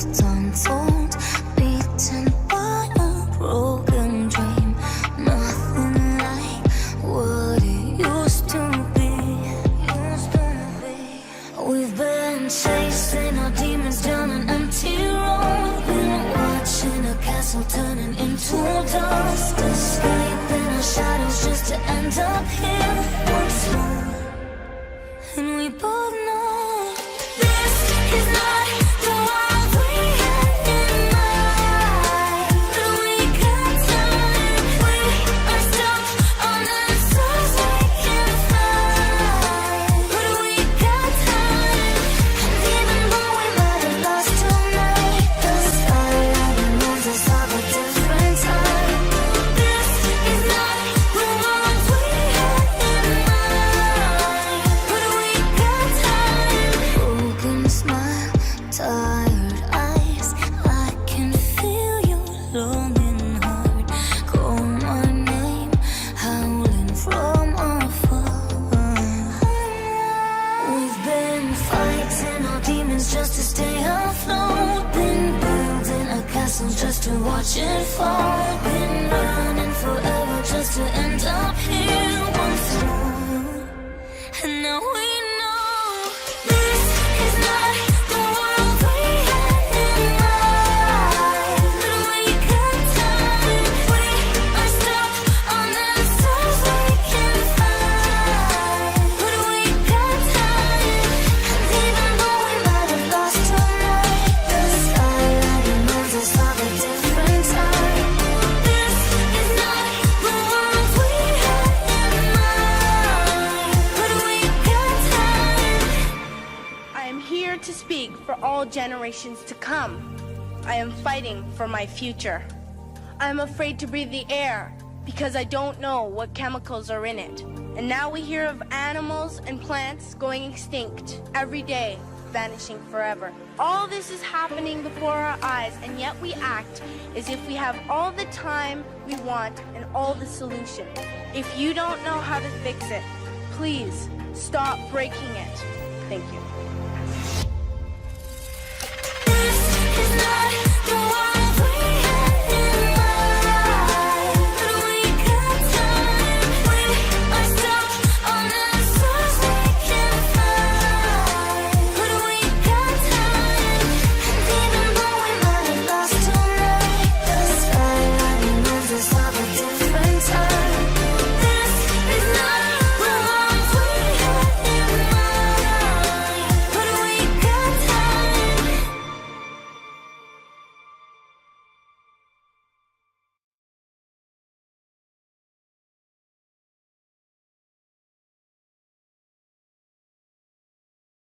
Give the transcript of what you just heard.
hearts untold, beaten by a broken dream. Nothing like what it used to be. We've been chasing our demons down an empty road. Been watching a castle turning into dust, escaping our shadows just to end up here once more. And we both know this is not the world we had in mind. But we got time, we are stuck on answers we can't find. But we got time, and even though we might have lost tonight, the skyline reminds us of a different time. This is not the world we had in mind. But we got time. Broken smile, tired eyes, I can feel your longing heart. Call my name, howling from afar. We've been fighting our demons just to stay afloat. Been building a castle just to watch it fall. Been running forever just to end up here once more. And now we know this is not the world we had in mind. But we got time, we are stuck on answers we can't find. But we got time, and even though we might have lost tonight, the skyline reminds us of a different time. This is not the world we had in mind. But we got time. I am here to speak for all generations to come. I am fighting for my future. I am afraid to breathe the air because I don't know what chemicals are in it. And now we hear of animals and plants going extinct every day, vanishing forever. All this is happening before our eyes, and yet we act as if we have all the time we want and all the solutions. If you don't know how to fix it, please stop breaking it. Thank you.